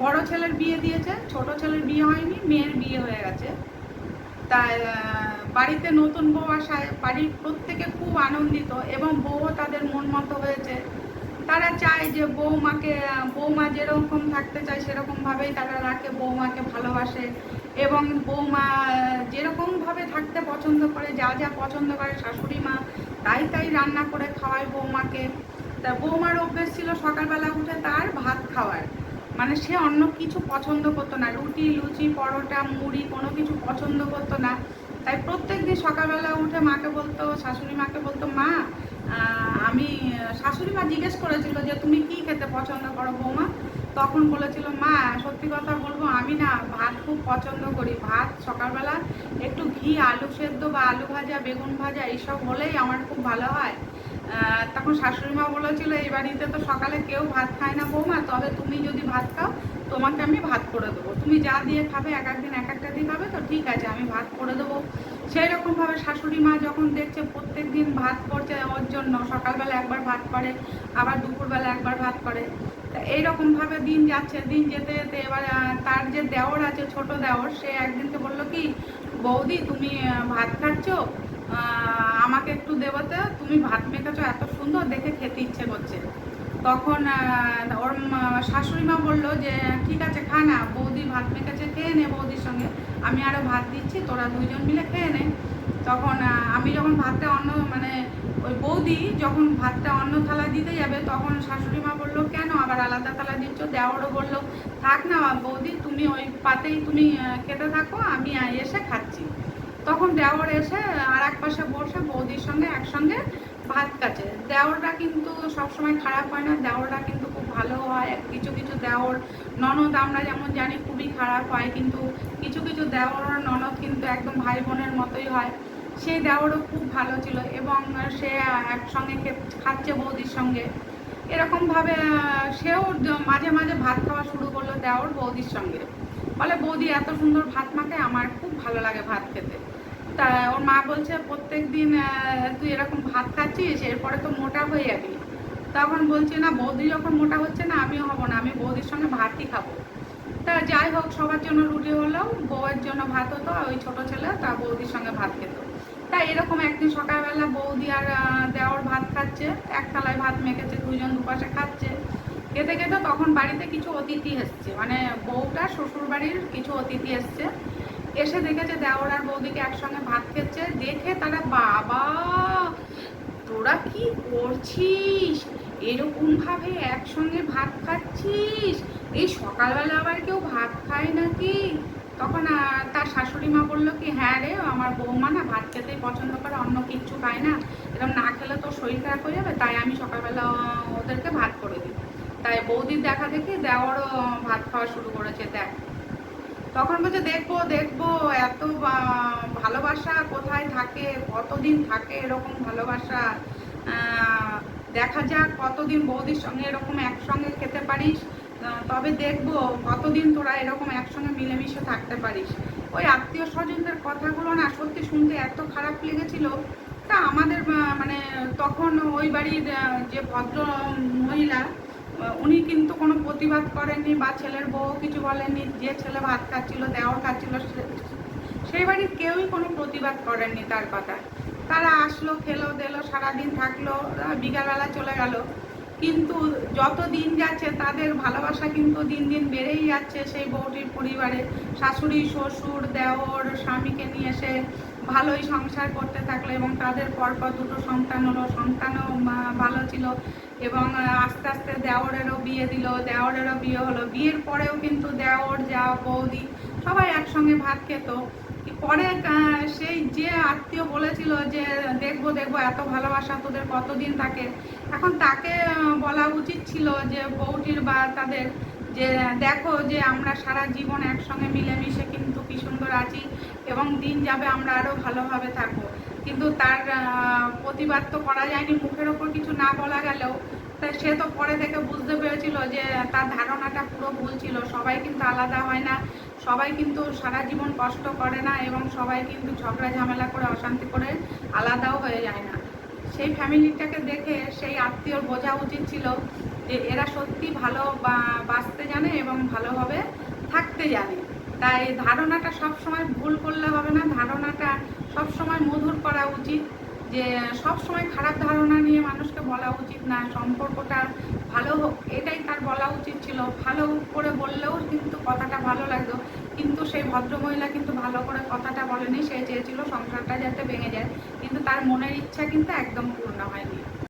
বড় ছেলের বিয়ে দিয়েছে, ছোট ছেলের বিয়ে হয়নি, মেয়ের বিয়ে হয়ে গেছে। তাই বাড়িতে নতুন বউ আসায় বাড়ির প্রত্যেকে খুব আনন্দিত এবং বউও তাদের মন মতো হয়েছে। তারা চায় যে বৌমা যেরকম থাকতে চায় সেরকমভাবেই তারা রাখে, বৌমাকে ভালোবাসে এবং বৌমা যেরকমভাবে থাকতে পছন্দ করে, যা যা পছন্দ করে শাশুড়ি মা তাই রান্না করে খাওয়ায় বৌমাকে। তা বৌমার অভ্যেস ছিল সকালবেলা উঠে তার ভাত খাওয়ার, মানে সে অন্য কিছু পছন্দ করতো না, রুটি লুচি পরোটা মুড়ি কোনো কিছু পছন্দ করতো না। তাই প্রত্যেক দিন সকালবেলা উঠে মাকে বলতো, শাশুড়ি মাকে বলতো, মা আমি, শাশুড়ি মা জিজ্ঞেস করেছিল যে তুমি কি খেতে পছন্দ করো বৌমা? তখন বলেছিল, মা সত্যি কথা বলবো, আমি না ভাত খুব পছন্দ করি, ভাত সকালবেলা একটু ঘি আলু সেদ্ধ বা আলু ভাজা বেগুন ভাজা এইসব হলেই আমার খুব ভালো হয়। তখন শাশুড়ি মা বলেছিল, এই বাড়িতে তো সকালে কেউ ভাত খায় না বৌমা, তবে তুমি যদি ভাত খাও তোমাকে আমি ভাত করে দেবো, তুমি যা দিয়ে খাবে এক একদিন এক একটা দিয়ে খাবে তো ঠিক আছে আমি ভাত করে দেবো। সেই রকমভাবে শাশুড়ি মা যখন দেখছে প্রত্যেক দিন ভাত করছে ওর জন্য, সকালবেলা একবার ভাত করে আবার দুপুরবেলা একবার ভাত করে, তা এইরকমভাবে দিন যাচ্ছে। দিন যেতে যেতে এবার তার যে দেওর আছে, ছোট দেওর, সে একদিনকে বললো কি, বৌদি তুমি ভাত খাচ্ছ, আমাকে একটু দেবতে, তুমি ভাত মেখেছো এত সুন্দর দেখে খেতে ইচ্ছে করছে। তখন ওর শাশুড়ি মা বললো যে ঠিক আছে খা না, বৌদি ভাত মেখেছে খেয়ে নে, বৌদির সঙ্গে আমি আরও ভাত দিচ্ছি, তোরা দুইজন মিলে খেয়ে নে। তখন আমি যখন ভাতটা মানে ওই বৌদি যখন ভাতটা অন্য থালা দিতে যাবে, তখন শাশুড়ি মা বললো, কেন আবার আলাদা থালা দিচ্ছ? দেওরও বললো, থাক না বৌদি, তুমি ওই পাতেই তুমি খেতে থাকো, আমি এসে খাচ্ছি। তখন দেওর এসে আর এক পাশে বসে বৌদির সঙ্গে একসঙ্গে ভাত কাছে। দেওরটা কিন্তু সবসময় খারাপ হয় না, দেওরটা কিন্তু খুব ভালো হয়। কিছু কিছু দেওর ননদ আমরা যেমন জানি খুবই খারাপ হয়, কিন্তু কিছু কিছু দেওর ননদ কিন্তু একদম ভাই বোনের মতোই হয়। সেই দেওরও খুব ভালো ছিল এবং সে একসঙ্গে খাচ্ছে বৌদির সঙ্গে। এরকমভাবে সেও মাঝে মাঝে ভাত খাওয়া শুরু করলো দেওর বৌদির সঙ্গে। বলে, বৌদি এত সুন্দর ভাত মাখে, আমার খুব ভালো লাগে ভাত খেতে। তা ওর মা বলছে, প্রত্যেক দিন তুই এরকম ভাত খাচ্ছিস, এরপরে তো মোটা হয়ে যাবি। তখন বলছে, না বৌদি যখন মোটা হচ্ছে না আমিও হব না, আমি বৌদির সঙ্গে ভাতই খাবো। তা যাই হোক, সবার জন্য রুটি হলেও বউয়ের জন্য ভাত হতো, ওই ছোট ছেলে তা বৌদির সঙ্গে ভাত খেত। তাই এরকম একদিন সকালবেলা বৌদি আর দেওর ভাত খাচ্ছে, এক থালায় ভাত মেখেছে, দুইজন দুপাশে খাচ্ছে। খেতে খেতে তখন বাড়িতে কিছু অতিথি এসছে, মানে বউটা শ্বশুর বাড়ির কিছু অতিথি এসছে। এসে দেখেছে দেওর আর বৌদিকে একসঙ্গে ভাত খেচ্ছে, দেখে তারা, বাবা তোরা কি করছিস, এরকম ভাবে একসঙ্গে ভাত খাচ্ছিস, এই সকালবেলা আবার কেউ ভাত খায় নাকি? তখন তার শাশুড়ি মা বললো কি, হ্যাঁ রে, আমার বৌমা না ভাত খেতেই পছন্দ করে, অন্য কিচ্ছু খায় না, এরকম না খেলে তো শরীর খারাপ হয়ে যাবে, তাই আমি সকালবেলা ওদেরকে ভাত করে দিই। তাই বৌদির দেখা দেখি দেওয়ারও ভাত খাওয়া শুরু করেছে। দেখ, তখন বলছে, দেখবো দেখবো এত ভালোবাসা কোথায় থাকে, কতদিন থাকে এরকম ভালোবাসা, দেখা যাক কতদিন বৌদির সঙ্গে এরকম একসঙ্গে খেতে পারিস, তবে দেখবো কতদিন তোরা এরকম একসঙ্গে মিলেমিশে থাকতে পারিস। ওই আত্মীয় স্বজনদের কথাগুলো না সত্যি শুনতে এত খারাপ লেগেছিল। তা আমাদের মানে তখন ওই বাড়ির যে ভদ্র মহিলা, উনি কিন্তু কোনো প্রতিবাদ করেননি বা ছেলের বউ কিছু বলেননি। যে ছেলে ভাত খাচ্ছিল, দেওর খাচ্ছিল, সেই বাড়ির কেউই কোনো প্রতিবাদ করেননি তার কথা। তারা আসলো, খেলো দিলো, সারাদিন থাকলো, বিকালবেলা চলে গেল। কিন্তু যত দিন যাচ্ছে তাদের ভালোবাসা কিন্তু দিন দিন বেড়েই যাচ্ছে সেই বউটির পরিবারে। শাশুড়ি শ্বশুর দেওর স্বামীকে নিয়ে এসে ভালোই সংসার করতে থাকলো এবং তাদের পরপর দুটো সন্তান হলো, সন্তানও ভালো ছিল এবং আস্তে আস্তে দেওরেরও বিয়ে দিল, দেওরেরও বিয়ে হলো। বিয়ের পরেও কিন্তু দেওর যা বৌদি সবাই একসঙ্গে ভাত খেত। পরে সেই যে আত্মীয় বলেছিল যে দেখবো দেখবো এত ভালোবাসা তোদের কতদিন থাকে, এখন তাকে বলা উচিত ছিল যে বউটির বা তাদের, যে দেখো যে আমরা সারা জীবন একসঙ্গে মিলেমিশে কিন্তু কি সুন্দর আছি এবং দিন যাবে আমরা আরও ভালোভাবে থাকবো। কিন্তু তার প্রতিবাদ তো করা যায়নি, মুখের ওপর কিছু না বলা গেলেও। তাই সে তো পরে থেকে বুঝতে পেরেছিল যে তার ধারণাটা পুরো ভুল ছিল। সবাই কিন্তু আলাদা হয় না, সবাই কিন্তু সারা জীবন কষ্ট করে না এবং সবাই কিন্তু ঝগড়া ঝামেলা করে অশান্তি করে আলাদাও হয়ে যায় না। সেই ফ্যামিলিটাকে দেখে সেই আত্মীয়র বোঝা উচিত ছিল যে এরা সত্যি ভালো বাঁচতে জানে। জানে এবং ভালোভাবে থাকতে জানে। তাই ধারণাটা সব সময় ভুল করলে হবে না, ধারণাটা সব সময় মধুর করা উচিত। যে সব সময় খারাপ ধারণা নিয়ে মানুষকে বলা উচিত না, সম্পর্কটা ভালো হোক এটাই তার বলা উচিত ছিল। ভালো করে বললেও কিন্তু কথাটা ভালো লাগতো, কিন্তু সেই ভদ্রমহিলা কিন্তু ভালো করে কথাটা বলেনি। সে চেয়েছিল সংসারটা যাতে ভেঙে যায়, কিন্তু তার মনের ইচ্ছা কিন্তু একদম পূর্ণ হয়নি।